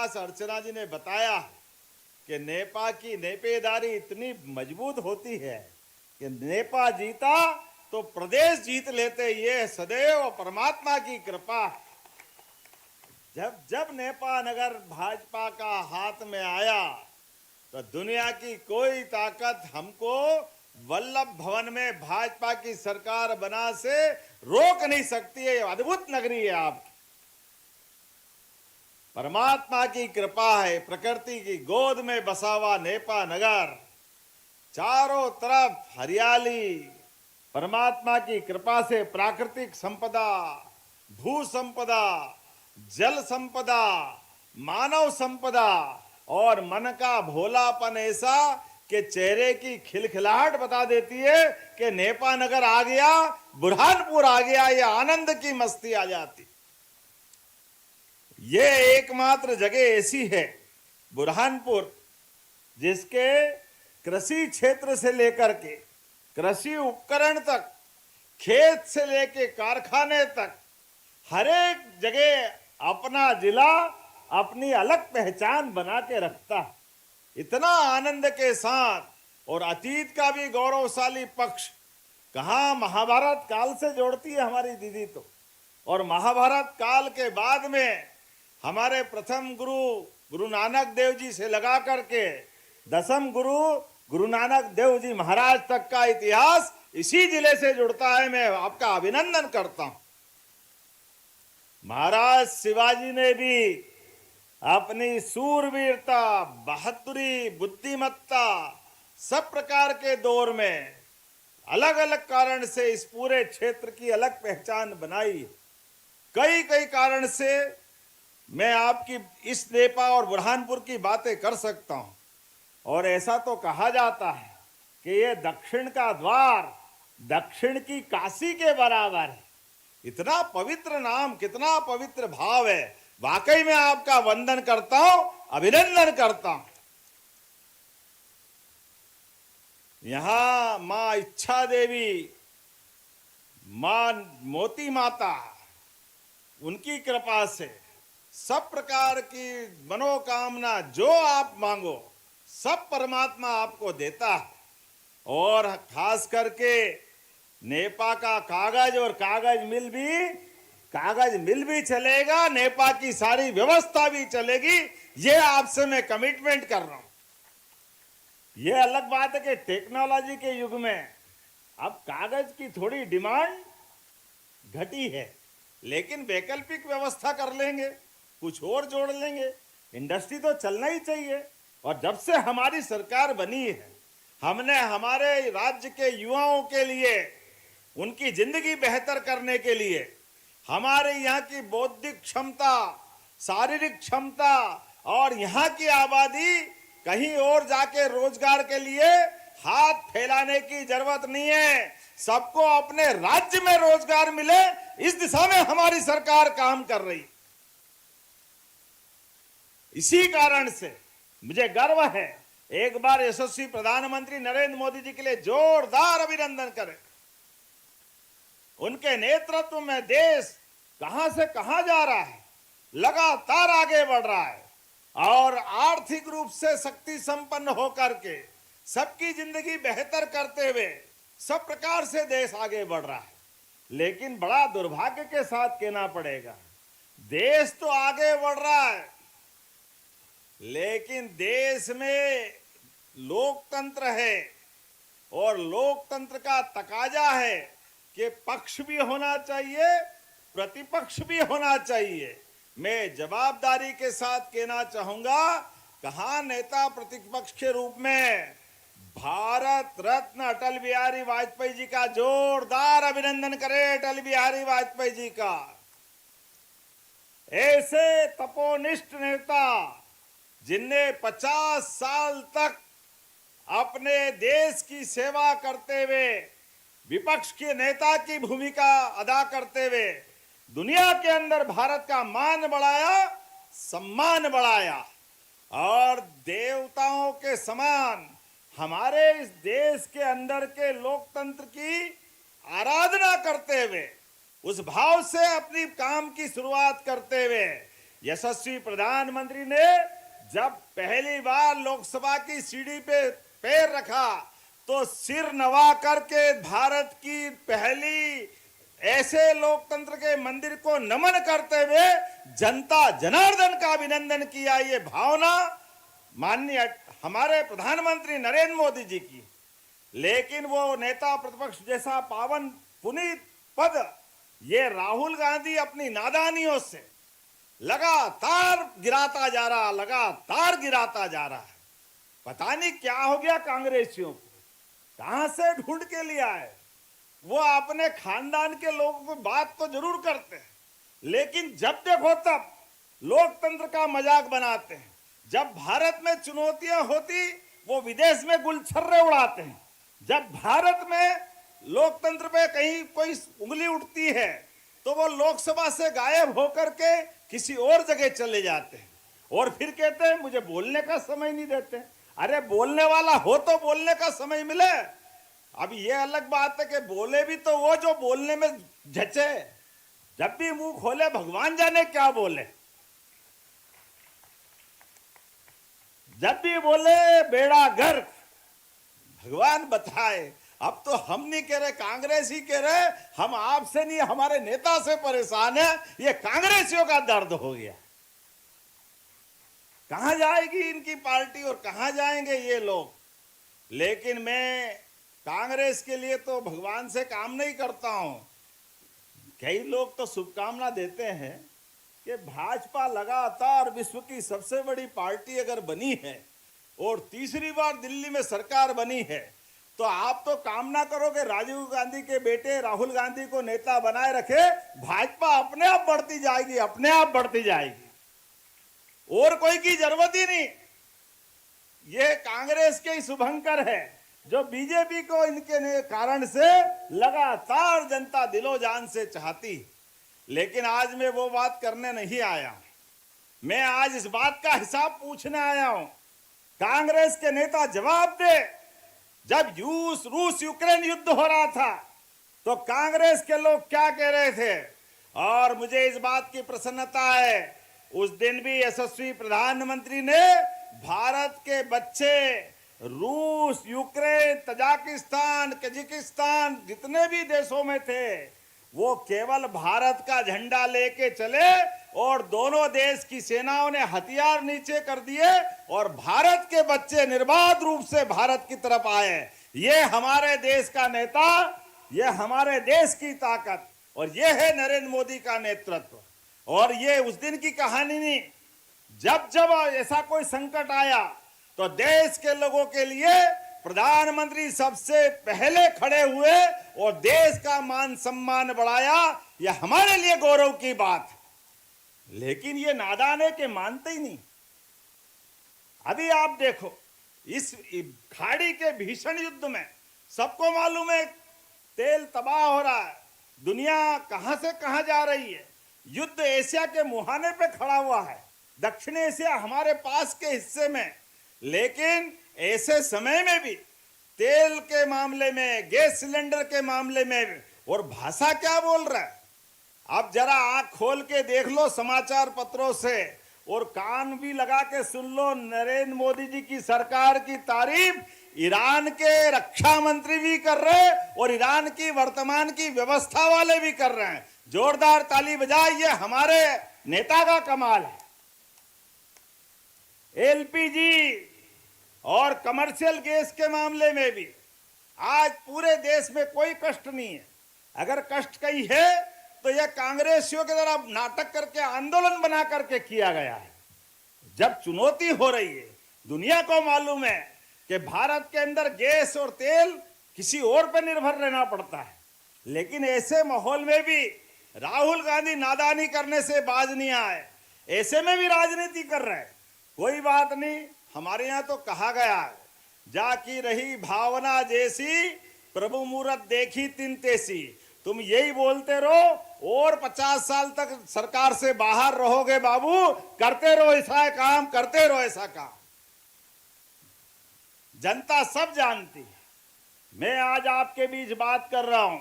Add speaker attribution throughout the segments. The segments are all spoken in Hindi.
Speaker 1: विकास अर्चना जी ने बताया कि नेपा की नेपेदारी इतनी मजबूत होती है कि नेपा जीता तो प्रदेश जीत लेते, ये सदैव परमात्मा की कृपा। जब जब नेपा नगर भाजपा का हाथ में आया तो दुनिया की कोई ताकत हमको वल्लभ भवन में भाजपा की सरकार बना से रोक नहीं सकती है। अद्भुत नगरी है आपकी, परमात्मा की कृपा है। प्रकृति की गोद में बसा हुआ नेपा नगर, चारों तरफ हरियाली, परमात्मा की कृपा से प्राकृतिक संपदा, भू संपदा, जल संपदा, मानव संपदा और मन का भोलापन ऐसा कि चेहरे की खिलखिलाहट बता देती है कि नेपा नगर आ गया, बुरहानपुर आ गया, ये आनंद की मस्ती आ जाती। ये एकमात्र जगह ऐसी है बुरहानपुर जिसके कृषि क्षेत्र से लेकर के कृषि उपकरण तक, खेत से लेकर कारखाने तक, हर एक जगह अपना जिला अपनी अलग पहचान बना के रखता है। इतना आनंद के साथ। और अतीत का भी गौरवशाली पक्ष कहाँ महाभारत काल से जोड़ती है हमारी दीदी तो। और महाभारत काल के बाद में हमारे प्रथम गुरु गुरु नानक देव जी से लगा करके दसम गुरु गुरु नानक देव जी महाराज तक का इतिहास इसी जिले से जुड़ता है। मैं आपका अभिनंदन करता हूं। महाराज शिवाजी ने भी अपनी सूरवीरता, बहादुरी, बुद्धिमत्ता, सब प्रकार के दौर में अलग अलग कारण से इस पूरे क्षेत्र की अलग पहचान बनाई। कई कई कारण से मैं आपकी इस नेपा और बुरहानपुर की बातें कर सकता हूं। और ऐसा तो कहा जाता है कि ये दक्षिण का द्वार, दक्षिण की काशी के बराबर है। इतना पवित्र नाम, कितना पवित्र भाव है। वाकई में आपका वंदन करता हूं, अभिनंदन करता हूं। यहां मां इच्छा देवी, मां मोती माता, उनकी कृपा से सब प्रकार की मनोकामना जो आप मांगो सब परमात्मा आपको देता है। और खास करके नेपा का कागज और कागज मिल भी चलेगा, नेपा की सारी व्यवस्था भी चलेगी। ये आपसे मैं कमिटमेंट कर रहा हूं। ये अलग बात है कि टेक्नोलॉजी के युग में अब कागज की थोड़ी डिमांड घटी है, लेकिन वैकल्पिक व्यवस्था कर लेंगे, कुछ और जोड़ लेंगे। इंडस्ट्री तो चलना ही चाहिए। और जब से हमारी सरकार बनी है, हमने हमारे राज्य के युवाओं के लिए, उनकी जिंदगी बेहतर करने के लिए, हमारे यहाँ की बौद्धिक क्षमता, शारीरिक क्षमता और यहाँ की आबादी कहीं और जाके रोजगार के लिए हाथ फैलाने की जरूरत नहीं है। सबको अपने राज्य में रोजगार मिले, इस दिशा में हमारी सरकार काम कर रही। इसी कारण से मुझे गर्व है। एक बार यशस्वी प्रधानमंत्री नरेंद्र मोदी जी के लिए जोरदार अभिनंदन करें। उनके नेतृत्व में देश कहां से कहां जा रहा है, लगातार आगे बढ़ रहा है और आर्थिक रूप से शक्ति संपन्न होकर के सबकी जिंदगी बेहतर करते हुए सब प्रकार से देश आगे बढ़ रहा है। लेकिन बड़ा दुर्भाग्य के साथ कहना पड़ेगा, देश तो आगे बढ़ रहा है, लेकिन देश में लोकतंत्र है और लोकतंत्र का तकाजा है कि पक्ष भी होना चाहिए, प्रतिपक्ष भी होना चाहिए। मैं जवाबदारी के साथ कहना चाहूंगा, कहां नेता प्रतिपक्ष के रूप में भारत रत्न अटल बिहारी वाजपेयी जी का जोरदार अभिनंदन करें। अटल बिहारी वाजपेयी जी का, ऐसे तपोनिष्ठ नेता जिनने 50 साल तक अपने देश की सेवा करते हुए, विपक्ष के नेता की भूमिका अदा करते हुए दुनिया के अंदर भारत का मान बढ़ाया, सम्मान बढ़ाया और देवताओं के समान हमारे इस देश के अंदर के लोकतंत्र की आराधना करते हुए, उस भाव से अपनी काम की शुरुआत करते हुए यशस्वी प्रधानमंत्री ने जब पहली बार लोकसभा की सीढ़ी पे पैर रखा तो सिर नवा करके भारत की पहली ऐसे लोकतंत्र के मंदिर को नमन करते हुए जनता जनार्दन का अभिनंदन किया। ये भावना माननीय हमारे प्रधानमंत्री नरेंद्र मोदी जी की। लेकिन वो नेता प्रतिपक्ष जैसा पावन पुनीत पद ये राहुल गांधी अपनी नादानियों से लगातार गिराता जा रहा है। पता नहीं क्या हो गया कांग्रेसियों को, कहां से ढूंढ के लिया है। वो अपने खानदान के लोगों को बात तो जरूर करते हैं, लेकिन जब देखो तब लोकतंत्र का मजाक बनाते हैं। जब भारत में चुनौतियां होती वो विदेश में गुलछर्रे उड़ाते हैं। जब भारत में लोकतंत्र पे कहीं कोई उंगली उठती है तो वो लोकसभा से गायब होकर के किसी और जगह चले जाते हैं और फिर कहते हैं मुझे बोलने का समय नहीं देते। अरे बोलने वाला हो तो बोलने का समय मिले। अब ये अलग बात है कि बोले भी तो वो जो बोलने में झचे, जब भी मुंह खोले भगवान जाने क्या बोले, जब भी बोले बेड़ा गर्क, भगवान बताए। अब तो हम नहीं कह रहे, कांग्रेस ही कह रहे हम आपसे नहीं हमारे नेता से परेशान है। ये कांग्रेसियों का दर्द हो गया। कहां जाएगी इनकी पार्टी और कहां जाएंगे ये लोग। लेकिन मैं कांग्रेस के लिए तो भगवान से काम नहीं करता हूं। कई लोग तो शुभकामना देते हैं कि भाजपा लगातार विश्व की सबसे बड़ी पार्टी अगर बनी है और तीसरी बार दिल्ली में सरकार बनी है तो आप तो कामना करोगे राजीव गांधी के बेटे राहुल गांधी को नेता बनाए रखे। भाजपा अपने आप बढ़ती जाएगी, अपने आप बढ़ती जाएगी, और कोई की जरूरत ही नहीं। ये कांग्रेस के ही शुभंकर है जो बीजेपी को इनके कारण से लगातार जनता दिलो जान से चाहती। लेकिन आज मैं वो बात करने नहीं आया। मैं आज इस बात का हिसाब पूछने आया हूं। कांग्रेस के नेता जवाब दे। जब रूस यूक्रेन युद्ध हो रहा था तो कांग्रेस के लोग क्या कह रहे थे, और मुझे इस बात की प्रसन्नता है उस दिन भी यशस्वी प्रधानमंत्री ने भारत के बच्चे रूस, यूक्रेन, तजाकिस्तान, कजाकिस्तान जितने भी देशों में थे वो केवल भारत का झंडा लेके चले और दोनों देश की सेनाओं ने हथियार नीचे कर दिए और भारत के बच्चे निर्बाध रूप से भारत की तरफ आए। ये हमारे देश का नेता, ये हमारे देश की ताकत, और ये है नरेंद्र मोदी का नेतृत्व। और ये उस दिन की कहानी नहीं। जब जब ऐसा कोई संकट आया तो देश के लोगों के लिए प्रधानमंत्री सबसे पहले खड़े हुए और देश का मान सम्मान बढ़ाया। यह हमारे लिए गौरव की बात है। लेकिन ये नादान है कि मानते ही नहीं। अभी आप देखो इस खाड़ी के भीषण युद्ध में सबको मालूम है तेल तबाह हो रहा है, दुनिया कहां से कहां जा रही है। युद्ध एशिया के मुहाने पे खड़ा हुआ है, दक्षिण एशिया हमारे पास के हिस्से में। लेकिन ऐसे समय में भी तेल के मामले में, गैस सिलेंडर के मामले में, और भाषा क्या बोल रहा है। अब जरा आंख खोल के देख लो समाचार पत्रों से और कान भी लगा के सुन लो। नरेंद्र मोदी जी की सरकार की तारीफ ईरान के रक्षा मंत्री भी कर रहे हैं और ईरान की वर्तमान की व्यवस्था वाले भी कर रहे हैं। जोरदार ताली बजाए, ये हमारे नेता का कमाल है। एलपीजी और कमर्शियल गैस के मामले में भी आज पूरे देश में कोई कष्ट नहीं है। अगर कष्ट कहीं है तो यह कांग्रेसियों के द्वारा नाटक करके आंदोलन बना करके किया गया है। जब चुनौती हो रही है, दुनिया को मालूम है कि भारत के अंदर गैस और तेल किसी और पर निर्भर रहना पड़ता है। लेकिन ऐसे माहौल में भी राहुल गांधी नादानी करने से बाज नहीं आए। ऐसे में भी राजनीति कर रहे हैं। कोई बात नहीं, हमारे यहाँ तो कहा गया है, जाकी रही भावना जैसी प्रभु मूरत देखी तिन तेसी। तुम यही बोलते रहो और 50 साल तक सरकार से बाहर रहोगे बाबू। करते रहो ऐसा काम, करते रहो ऐसा काम। जनता सब जानती है। मैं आज आपके बीच बात कर रहा हूं।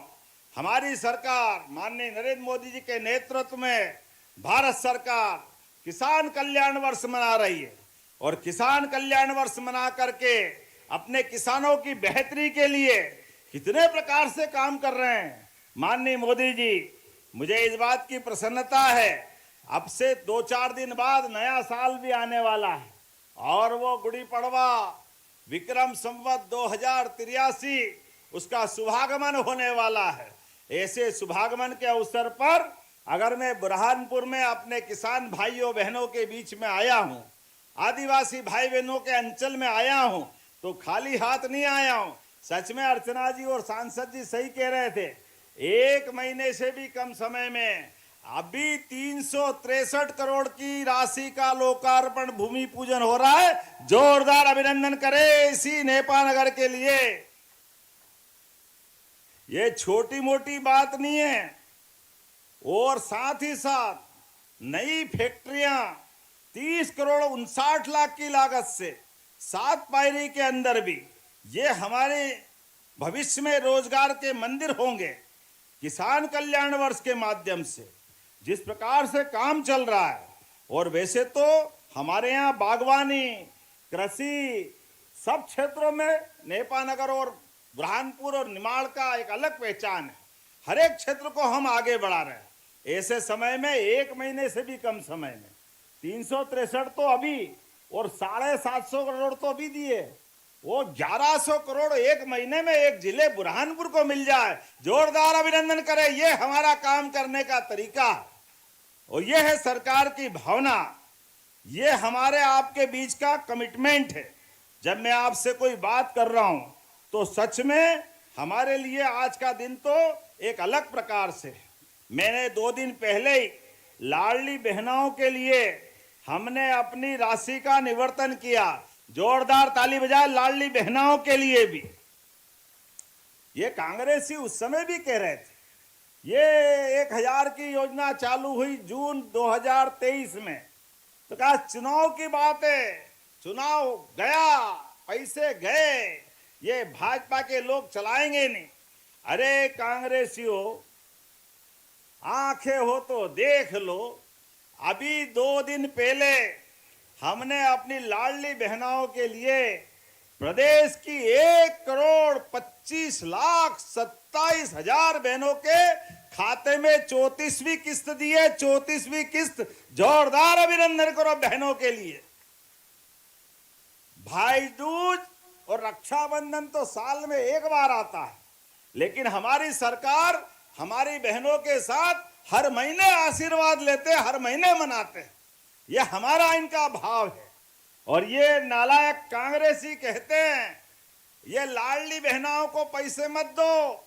Speaker 1: हमारी सरकार माननीय नरेंद्र मोदी जी के नेतृत्व में भारत सरकार किसान कल्याण वर्ष मना रही है और किसान कल्याण वर्ष मना करके अपने किसानों की बेहतरी के लिए कितने प्रकार से काम कर रहे हैं। माननीय मोदी जी, मुझे इस बात की प्रसन्नता है, अब से 2-4 दिन बाद नया साल भी आने वाला है और वो गुड़ी पड़वा विक्रम संवत 2083 उसका शुभागमन होने वाला है। ऐसे शुभागमन के अवसर पर अगर मैं बुरहानपुर में अपने किसान भाइयों बहनों के बीच में आया हूं, आदिवासी भाई बहनों के अंचल में आया हूं, तो खाली हाथ नहीं आया हूं। सच में अर्चना जी और सांसद जी सही कह रहे थे, 1 महीने से भी कम समय में अभी 363 करोड़ की राशि का लोकार्पण भूमि पूजन हो रहा है। जोरदार अभिनंदन करें इसी नेपानगर के लिए। ये छोटी मोटी बात नहीं है। और साथ ही साथ नई फैक्ट्रियां 30 करोड़ 59 लाख की लागत से 7 पायरी के अंदर भी, ये हमारे भविष्य में रोजगार के मंदिर होंगे। किसान कल्याण वर्ष के माध्यम से जिस प्रकार से काम चल रहा है, और वैसे तो हमारे यहाँ बागवानी, कृषि, सब क्षेत्रों में नेपानगर और बुरहानपुर और निमाड़ का एक अलग पहचान है। हर एक क्षेत्र को हम आगे बढ़ा रहे हैं। ऐसे समय में 1 महीने से भी कम समय में 363 तो अभी और 750 करोड़ तो अभी दिए, वो 1100 करोड़ 1 महीने में एक जिले बुरहानपुर को मिल जाए। जोरदार अभिनंदन करें। ये हमारा काम करने का तरीका और ये है सरकार की भावना, ये हमारे आपके बीच का कमिटमेंट है। जब मैं आपसे कोई बात कर रहा हूं तो सच में हमारे लिए आज का दिन तो एक अलग प्रकार से है। मैंने 2 दिन पहले ही लाडली बहनों के लिए हमने अपनी राशि का निवर्तन किया। जोरदार ताली बजाए लाडली बहनों के लिए भी। ये कांग्रेसी उस समय भी कह रहे थे, ये 1000 की योजना चालू हुई जून 2023 में, तो कहा चुनाव की बात है, चुनाव गया, पैसे गए, ये भाजपा के लोग चलाएंगे नहीं। अरे कांग्रेसियों, आंखें हो तो देख लो, अभी 2 दिन पहले हमने अपनी लाडली बहनों के लिए प्रदेश की 1,25,27,000 बहनों के खाते में 34वीं किस्त दी है। 34वीं किस्त। जोरदार अभिनंदन करो बहनों के लिए। भाई दूज और रक्षाबंधन तो साल में 1 बार आता है, लेकिन हमारी सरकार हमारी बहनों के साथ हर महीने आशीर्वाद लेते, हर महीने मनाते हैं। यह हमारा इनका भाव है। और ये नालायक कांग्रेसी कहते हैं ये लाडली बहनों को पैसे मत दो,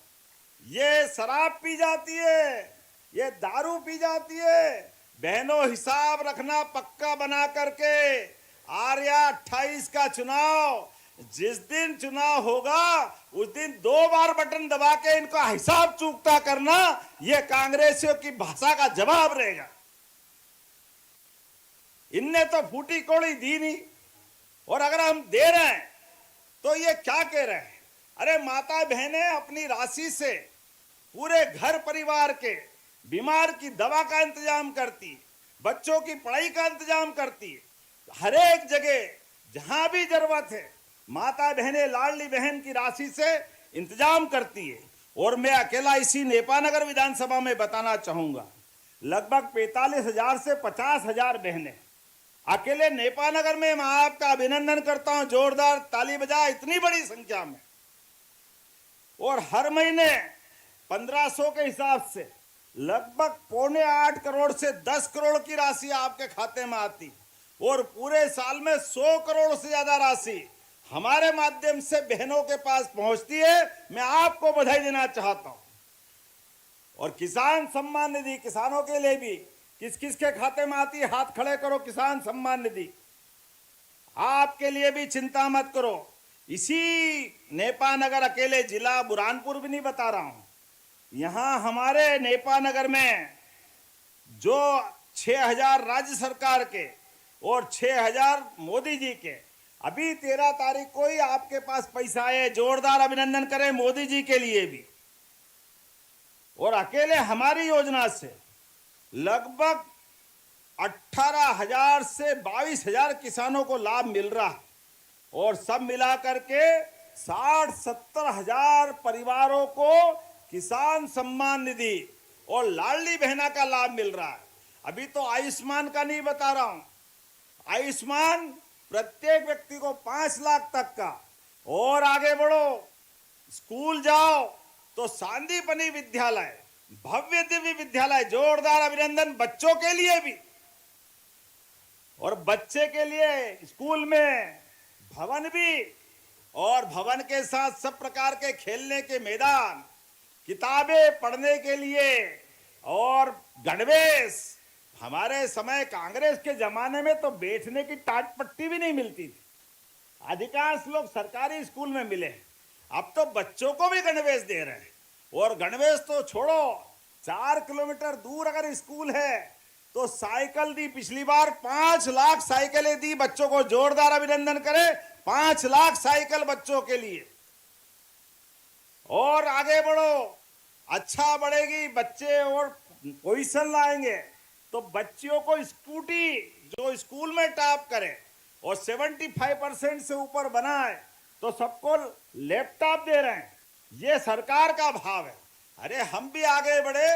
Speaker 1: ये शराब पी जाती है, ये दारू पी जाती है। बहनों, हिसाब रखना पक्का बना करके आर्या 28 का चुनाव, जिस दिन चुनाव होगा उस दिन 2 बार बटन दबा के इनका हिसाब चूकता करना, यह कांग्रेसियों की भाषा का जवाब रहेगा। इनने तो फूटी कौड़ी दी नहीं, और अगर हम दे रहे हैं तो ये क्या कह रहे हैं? अरे माता बहनें अपनी राशि से पूरे घर परिवार के बीमार की दवा का इंतजाम करती, बच्चों की पढ़ाई का इंतजाम करती, हर एक जगह जहां भी जरूरत है माता बहनें लाडली बहन की राशि से इंतजाम करती है। और मैं अकेला इसी नेपानगर विधानसभा में बताना चाहूंगा, लगभग 45,000 से 50,000 बहनें अकेले नेपानगर में। मैं आपका अभिनंदन करता हूं, जोरदार ताली बजा, इतनी बड़ी संख्या में। और हर महीने 1500 के हिसाब से लगभग 7.25 करोड़ से 10 करोड़ की राशि आपके खाते में आती, और पूरे साल में 100 करोड़ से ज्यादा राशि हमारे माध्यम से बहनों के पास पहुंचती है। मैं आपको बधाई देना चाहता हूं। और किसान सम्मान निधि किसानों के लिए भी किस किस के खाते में आती है? हाथ खड़े करो। किसान सम्मान निधि आपके लिए भी चिंता मत करो। इसी नेपानगर अकेले जिला बुरहानपुर भी नहीं बता रहा हूं, यहां हमारे नेपानगर में जो 6,000 राज्य सरकार के और 6,000 मोदी जी के, अभी 13 तारीख को ही आपके पास पैसा आए। जोरदार अभिनंदन करें मोदी जी के लिए भी। और अकेले हमारी योजना से लगभग 18,000 से 22,000 किसानों को लाभ मिल रहा है और सब मिला करके 60-70 हजार परिवारों को किसान सम्मान निधि और लाडली बहना का लाभ मिल रहा है। अभी तो आयुष्मान का नहीं बता रहा हूं, आयुष्मान प्रत्येक व्यक्ति को 5 लाख तक का। और आगे बढ़ो, स्कूल जाओ तो सांदीपनि विद्यालय, भव्य दिव्य विद्यालय, जोरदार अभिनंदन बच्चों के लिए भी। और बच्चे के लिए स्कूल में भवन भी, और भवन के साथ सब प्रकार के खेलने के मैदान, किताबें पढ़ने के लिए और गणवेश। हमारे समय कांग्रेस के जमाने में तो बैठने की टाट पट्टी भी नहीं मिलती थी, अधिकांश लोग सरकारी स्कूल में मिले। अब तो बच्चों को भी गणवेश दे रहे हैं। और गणवेश तो छोड़ो, 4 किलोमीटर दूर अगर स्कूल है तो साइकिल दी। पिछली बार 5 लाख साइकिलें दी बच्चों को, जोरदार अभिनंदन करें। 5 लाख साइकिल बच्चों के लिए। और आगे बढ़ो, अच्छा बढ़ेगी, बच्चे और पोजीशन लाएंगे तो बच्चियों को स्कूटी जो स्कूल में टॉप करे और 75% से ऊपर बनाए तो सबको लैपटॉप दे रहे हैं। ये सरकार का भाव है। अरे हम भी आगे बढ़े,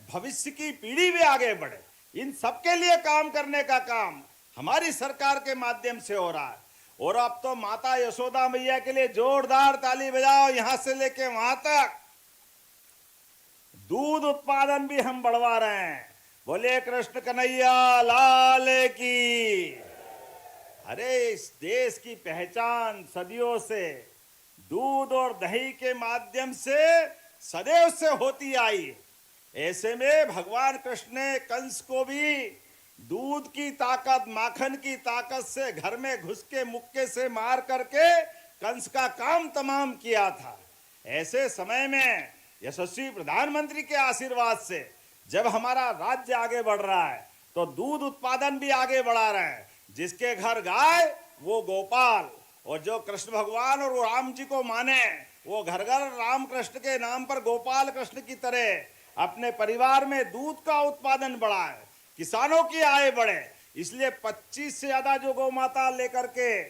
Speaker 1: भविष्य की पीढ़ी भी आगे बढ़े, इन सबके लिए काम करने का काम हमारी सरकार के माध्यम से हो रहा है। और अब तो माता यशोदा मैया के लिए जोरदार ताली बजाओ, यहां से लेके वहां तक। दूध उत्पादन भी हम बढ़वा रहे हैं। बोले कृष्ण कन्हैया लाल की। अरे इस देश की पहचान सदियों से दूध और दही के माध्यम से सदैव से होती आई। ऐसे में भगवान कृष्ण ने कंस को भी दूध की ताकत, माखन की ताकत से घर में घुस के मुक्के से मार करके कंस का काम तमाम किया था। ऐसे समय में यशस्वी प्रधानमंत्री के आशीर्वाद से जब हमारा राज्य आगे बढ़ रहा है तो दूध उत्पादन भी आगे बढ़ा रहे हैं। जिसके घर गाय वो गोपाल, और जो कृष्ण भगवान और राम जी को माने वो घर घर राम कृष्ण के नाम पर गोपाल कृष्ण की तरह अपने परिवार में दूध का उत्पादन बढ़ाए, किसानों की आय बढ़े। इसलिए 25 से ज्यादा जो गौ माता लेकर के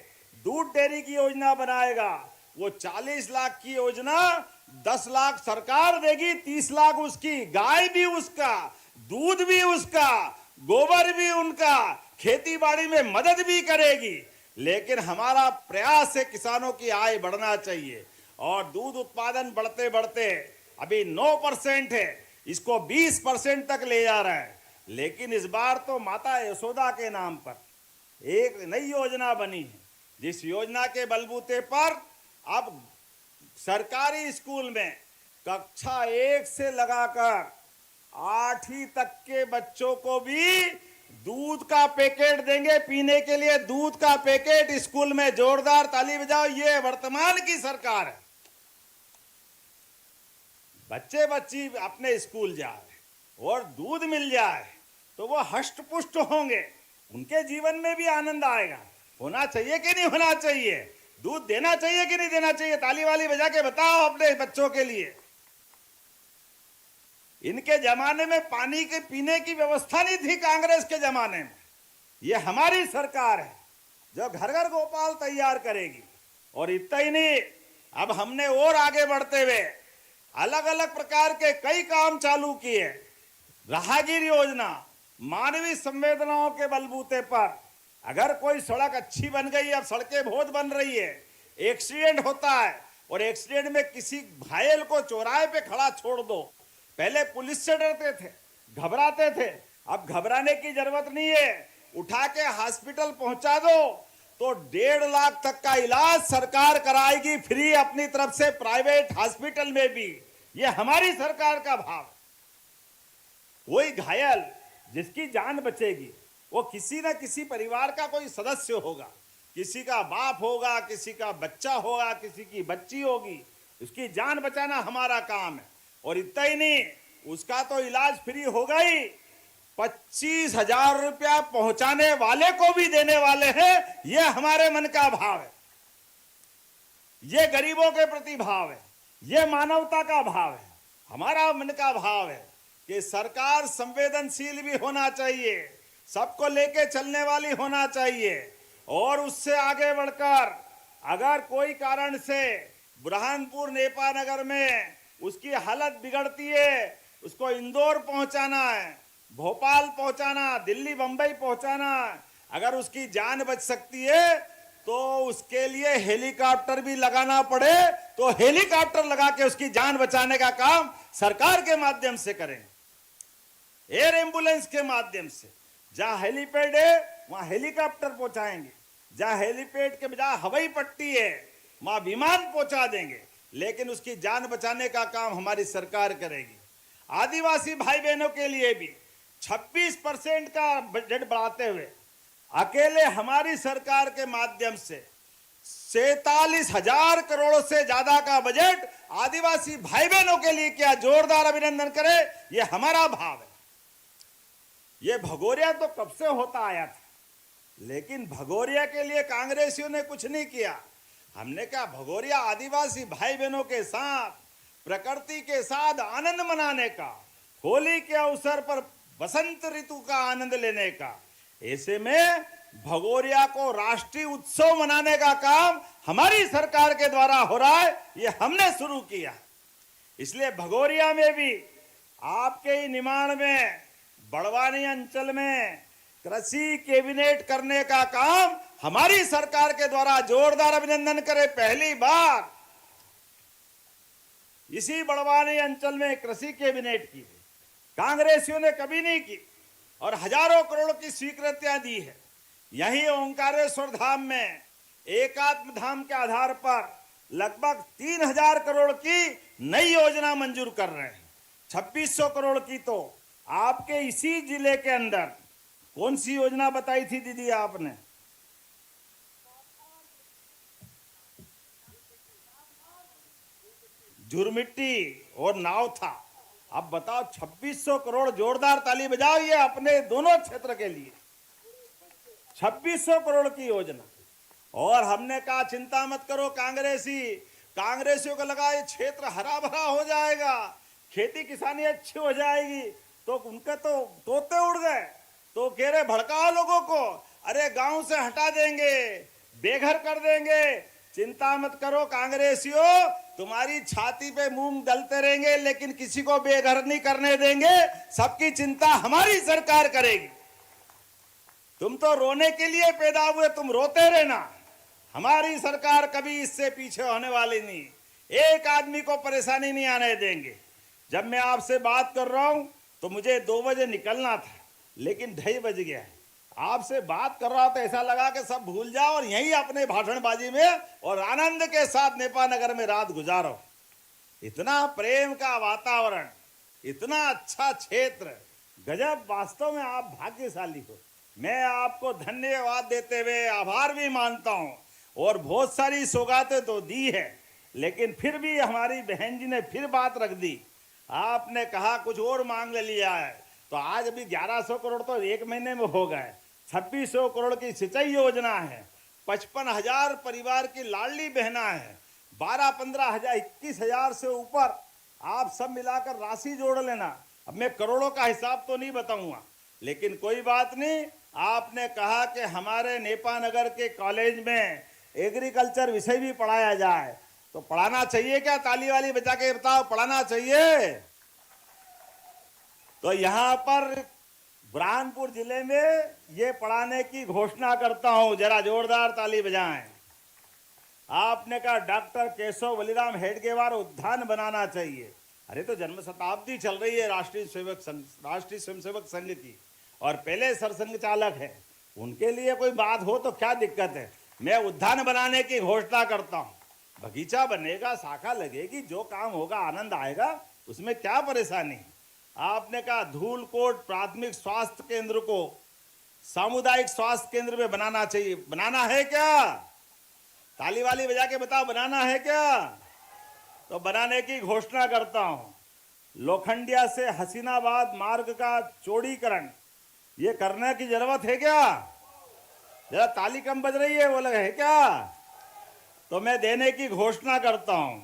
Speaker 1: दूध डेयरी की योजना बनाएगा, वो 40 लाख की योजना 10 लाख सरकार देगी, 30 लाख उसकी, गाय भी उसका, दूध भी उसका, गोबर भी उनका, खेती बाड़ी में मदद भी करेगी। लेकिन हमारा प्रयास है किसानों की आय बढ़ना चाहिए। और दूध उत्पादन बढ़ते बढ़ते अभी 9% है, इसको 20% तक ले जा रहा है। लेकिन इस बार तो माता यशोदा के नाम पर एक नई योजना बनी है, जिस योजना के बलबूते पर अब सरकारी स्कूल में कक्षा 1 से लगाकर 8वीं तक के बच्चों को भी दूध का पैकेट देंगे, पीने के लिए दूध का पैकेट स्कूल में। जोरदार ताली बजाओ, ये वर्तमान की सरकार है। बच्चे बच्ची अपने स्कूल जाए और दूध मिल जाए तो वो हष्ट पुष्ट होंगे, उनके जीवन में भी आनंद आएगा। होना चाहिए कि नहीं होना चाहिए? दूध देना चाहिए कि नहीं देना चाहिए? ताली वाली बजा के बताओ अपने बच्चों के लिए। इनके जमाने में पानी के पीने की व्यवस्था नहीं थी, कांग्रेस के जमाने में। ये हमारी सरकार है जो घर घर गोपाल तैयार करेगी। और इतना ही नहीं, अब हमने और आगे बढ़ते हुए अलग अलग प्रकार के कई काम चालू किए। राहगीर योजना, मानवीय संवेदनाओं के बलबूते पर अगर कोई सड़क अच्छी बन गई, अब सड़कें बहुत बन रही है, एक्सीडेंट होता है और एक्सीडेंट में किसी घायल को चौराहे पे खड़ा छोड़ दो। पहले पुलिस से डरते थे, घबराते थे, अब घबराने की जरूरत नहीं है। उठा के हॉस्पिटल पहुंचा दो तो 1.5 लाख तक का इलाज सरकार कराएगी फ्री अपनी तरफ से, प्राइवेट हॉस्पिटल में भी। ये हमारी सरकार का भाव। वही घायल जिसकी जान बचेगी वो किसी न किसी परिवार का कोई सदस्य होगा, किसी का बाप होगा, किसी का बच्चा होगा, किसी की बच्ची होगी। उसकी जान बचाना हमारा काम है। और इतना ही नहीं, उसका तो इलाज फ्री होगा ही, 25,000 रुपया पहुंचाने वाले को भी देने वाले हैं। ये हमारे मन का भाव है, ये गरीबों के प्रति भाव है, ये मानवता का भाव है। हमारा मन का भाव है कि सरकार संवेदनशील भी होना चाहिए, सबको लेके चलने वाली होना चाहिए। और उससे आगे बढ़कर अगर कोई कारण से बुरहानपुर नेपा नगर में उसकी हालत बिगड़ती है, उसको इंदौर पहुंचाना है, भोपाल पहुंचाना, दिल्ली बंबई पहुंचाना, अगर उसकी जान बच सकती है तो उसके लिए हेलीकॉप्टर भी लगाना पड़े तो हेलीकॉप्टर लगा के उसकी जान बचाने का काम सरकार के माध्यम से करें, एयर एम्बुलेंस के माध्यम से। जहां हेलीपैड है वहां हेलीकॉप्टर पहुंचाएंगे, जहां हेलीपैड के बजाय हवाई पट्टी है वहां विमान पहुंचा देंगे, लेकिन उसकी जान बचाने का काम हमारी सरकार करेगी। आदिवासी भाई बहनों के लिए भी 26% का बजट बढ़ाते हुए अकेले हमारी सरकार के माध्यम से 47,000 करोड़ से ज्यादा का बजट आदिवासी भाई बहनों के लिए, क्या जोरदार अभिनंदन करें। यह हमारा भाव है। यह भगोरिया तो कब से होता आया था, लेकिन भगोरिया के लिए कांग्रेसियों ने कुछ नहीं किया। हमने कहा भगोरिया आदिवासी भाई बहनों के साथ, प्रकृति के साथ आनंद मनाने का, होली के अवसर पर बसंत ऋतु का आनंद लेने का, ऐसे में भगोरिया को राष्ट्रीय उत्सव मनाने का काम हमारी सरकार के द्वारा हो रहा है। ये हमने शुरू किया। इसलिए भगोरिया में भी आपके ही निमाण में बड़वानी अंचल में कृषि कैबिनेट करने का काम हमारी सरकार के द्वारा, जोरदार अभिनंदन करें, पहली बार इसी बड़वानी अंचल में कृषि कैबिनेट की कांग्रेसियों ने कभी नहीं की और हजारों करोड़ की स्वीकृतियां दी है। यही ओंकारेश्वर धाम में एकात्म धाम के आधार पर लगभग 3,000 करोड़ की नई योजना मंजूर कर रहे हैं। 2600 करोड़ की तो आपके इसी जिले के अंदर कौन सी योजना बताई थी दीदी आपने? झुरमिट्टी और नाव था। अब बताओ 2600 करोड़, जोरदार ताली बजाओ ये अपने दोनों क्षेत्र के लिए 2600 करोड़ की योजना। और हमने कहा चिंता मत करो कांग्रेसियों को लगा ये क्षेत्र हरा भरा हो जाएगा, खेती किसानी अच्छी हो जाएगी, तो उनके तो तोते उड़ गए। तो कह रहे भड़काओ लोगों को, अरे गांव से हटा देंगे, बेघर कर देंगे। चिंता मत करो कांग्रेसियों, तुम्हारी छाती पे मूंग दलते रहेंगे लेकिन किसी को बेघर नहीं करने देंगे। सबकी चिंता हमारी सरकार करेगी। तुम तो रोने के लिए पैदा हुए, तुम रोते रहना। हमारी सरकार कभी इससे पीछे होने वाली नहीं, एक आदमी को परेशानी नहीं आने देंगे। जब मैं आपसे बात कर रहा हूं तो मुझे 2 बजे निकलना था, लेकिन 2:30 बज गया है। आपसे बात कर रहा था, ऐसा लगा कि सब भूल जाओ और यहीं अपने भाषणबाजी में और आनंद के साथ नेपा नगर में रात गुजारो। इतना प्रेम का वातावरण, इतना अच्छा क्षेत्र, गजब। वास्तव में आप भाग्यशाली हो। मैं आपको धन्यवाद देते हुए आभार भी मानता हूं। और बहुत सारी सौगातें तो दी है, लेकिन फिर भी हमारी बहन जी ने फिर बात रख दी। आपने कहा कुछ और मांग लिया है, तो आज अभी 1100 करोड़ तो 1 महीने में हो गए। 2600 करोड़ की सिंचाई योजना है, 55,000 परिवार की लाडली बहना है, 12-15 हजार 21,000 से ऊपर आप सब मिलाकर राशि जोड़ लेना। अब मैं करोड़ों का हिसाब तो नहीं बताऊंगा, लेकिन कोई बात नहीं। आपने कहा कि हमारे नेपा नगर के कॉलेज में एग्रीकल्चर विषय भी पढ़ाया जाए, तो पढ़ाना चाहिए क्या? ताली वाली बजा के बताओ, पढ़ाना चाहिए। तो यहां पर बुरहानपुर जिले में ये पढ़ाने की घोषणा करता हूं, जरा जोरदार ताली बजाएं। आपने कहा डॉक्टर केशव बलिराम हेडगेवार उद्यान बनाना चाहिए। अरे तो जन्म शताब्दी चल रही है राष्ट्रीय स्वयंसेवक संघ की, और पहले सरसंघ चालक है, उनके लिए कोई बात हो तो क्या दिक्कत है? मैं उद्यान बनाने की घोषणा करता हूं। बगीचा बनेगा, शाखा लगेगी, जो काम होगा आनंद आएगा, उसमें क्या परेशानी। आपने कहा धूलकोट प्राथमिक स्वास्थ्य केंद्र को सामुदायिक स्वास्थ्य केंद्र में बनाना चाहिए। बनाना है क्या? ताली वाली बजा के बताओ, बनाना है क्या? तो बनाने की घोषणा करता हूं। लोखंडिया से हसीनाबाद मार्ग का चौड़ीकरण, ये करने की जरूरत है क्या? जरा ताली कम बज रही है, वो लगा है क्या? तो मैं देने की घोषणा करता हूं।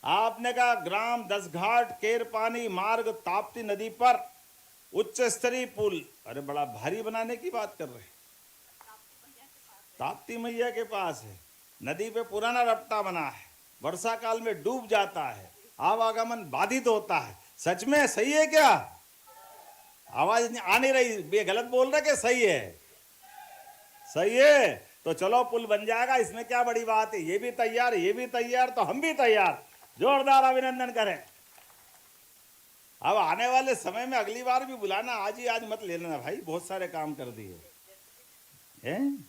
Speaker 1: आपने कहा ग्राम 10 घाट केरपानी मार्ग ताप्ती नदी पर उच्च स्तरीय पुल, अरे बड़ा भारी बनाने की बात कर रहे हैं। ताप्ती मैया के पास है, नदी पे पुराना रपटा बना है, वर्षा काल में डूब जाता है, आवागमन बाधित होता है। सच में सही है क्या? आवाज आ नहीं रही, ये गलत बोल रहे कि सही है? सही है तो चलो पुल बन जाएगा, इसमें क्या बड़ी बात है। ये भी तैयार, ये भी तैयार, तो हम भी तैयार। जोरदार अभिनंदन करें। अब आने वाले समय में अगली बार भी बुलाना, आज ही आज मत ले लेना भाई, बहुत सारे काम कर दिए हैं।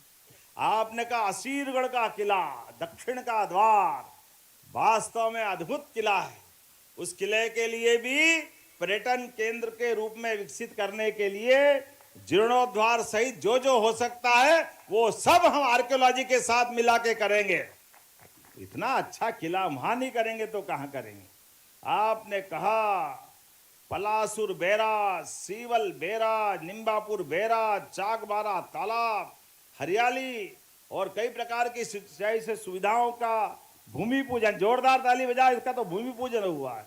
Speaker 1: आपने कहा असीरगढ़ का किला, दक्षिण का द्वार, वास्तव में अद्भुत किला है। उस किले के लिए भी पर्यटन केंद्र के रूप में विकसित करने के लिए जीर्णोद्धार सहित जो जो हो सकता है वो सब हम आर्कियोलॉजी के साथ मिला के करेंगे। इतना अच्छा किला वहां नहीं करेंगे तो कहां करेंगे। आपने कहा पलासुर बैराज, सीवल बैराज, निम्बापुर बैराज, चाकबारा तालाब, हरियाली और कई प्रकार की सिंचाई से सुविधाओं का भूमि पूजन। जोरदार ताली बजाए, इसका तो भूमि पूजन हुआ है।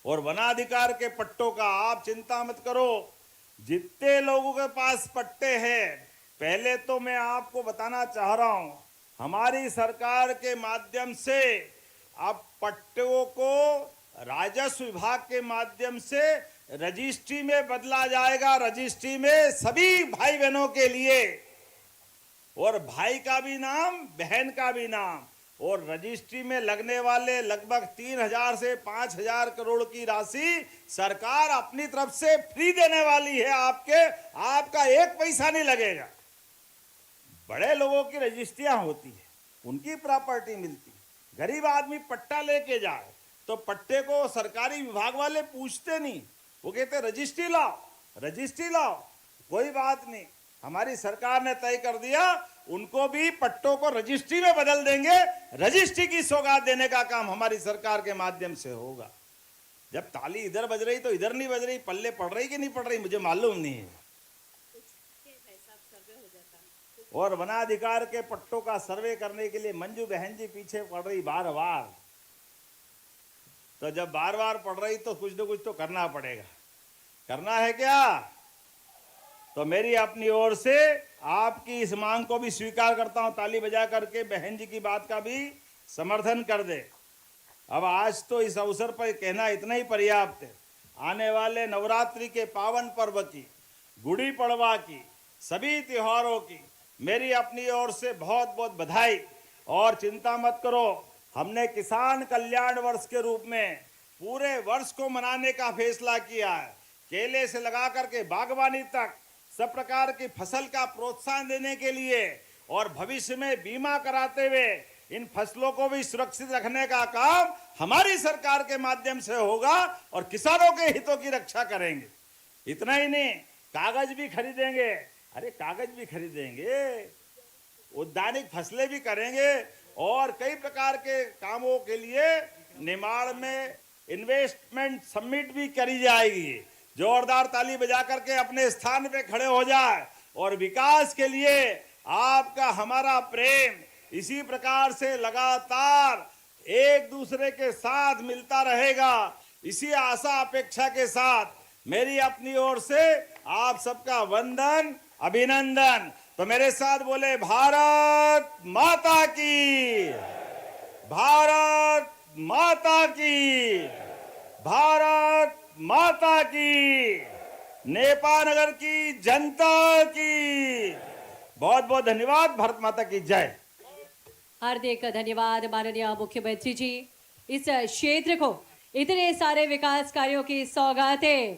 Speaker 1: और वनाधिकार के पट्टों का आप चिंता मत करो, जितने लोगों के पास पट्टे हैं, पहले तो मैं आपको बताना चाह रहा हूं, हमारी सरकार के माध्यम से अब पट्टों को राजस्व विभाग के माध्यम से रजिस्ट्री में बदला जाएगा। रजिस्ट्री में सभी भाई बहनों के लिए, और भाई का भी नाम, बहन का भी नाम, और रजिस्ट्री में लगने वाले लगभग 3,000 से 5,000 करोड़ की राशि सरकार अपनी तरफ से फ्री देने वाली है। आपका एक पैसा नहीं लगेगा। बड़े लोगों की रजिस्ट्रियां होती है, उनकी प्रॉपर्टी मिलती है। गरीब आदमी पट्टा लेके जाए तो पट्टे को सरकारी विभाग वाले पूछते नहीं, वो कहते रजिस्ट्री लाओ, रजिस्ट्री लाओ। कोई बात नहीं, हमारी सरकार ने तय कर दिया, उनको भी पट्टों को रजिस्ट्री में बदल देंगे। रजिस्ट्री की सौगात देने का काम हमारी सरकार के माध्यम से होगा। जब ताली इधर बज रही तो इधर नहीं बज रही, पल्ले पड़ रही कि नहीं पड़ रही मुझे मालूम नहीं है। और वनाधिकार के पट्टों का सर्वे करने के लिए मंजू बहन जी पीछे पड़ रही बार बार। तो जब बार बार पड़ रही तो कुछ न कुछ तो करना पड़ेगा। करना है क्या? तो मेरी अपनी ओर से आपकी इस मांग को भी स्वीकार करता हूं। ताली बजा करके बहन जी की बात का भी समर्थन कर दे। अब आज तो इस अवसर पर कहना इतना ही पर्याप्त है। आने वाले नवरात्रि के पावन पर्व की, गुड़ी पड़वा की, सभी त्योहारों की मेरी अपनी ओर से बहुत बहुत बधाई। और चिंता मत करो, हमने किसान कल्याण वर्ष के रूप में पूरे वर्ष को मनाने का फैसला किया है। केले से लगा करके बागवानी तक सब प्रकार की फसल का प्रोत्साहन देने के लिए और भविष्य में बीमा कराते हुए इन फसलों को भी सुरक्षित रखने का काम हमारी सरकार के माध्यम से होगा और किसानों के हितों की रक्षा करेंगे। इतना ही नहीं, कागज भी खरीदेंगे। अरे कागज भी खरीदेंगे, उद्यानिक फसलें भी करेंगे और कई प्रकार के कामों के लिए निमाड़ में इन्वेस्टमेंट समिट भी करी जाएगी। जोरदार ताली बजा करके अपने स्थान पे खड़े हो जाए। और विकास के लिए आपका हमारा प्रेम इसी प्रकार से लगातार एक दूसरे के साथ मिलता रहेगा। इसी आशा अपेक्षा के साथ मेरी अपनी ओर से आप सबका वंदन, अभिनंदन। तो मेरे साथ बोले भारत माता की, भारत माता की, भारत माता की, नेपाल नगर की जनता की बहुत बहुत धन्यवाद। भारत माता की जय।
Speaker 2: हार्दिक धन्यवाद माननीय मुख्यमंत्री जी। इस क्षेत्र को इतने सारे विकास कार्यों की सौगातें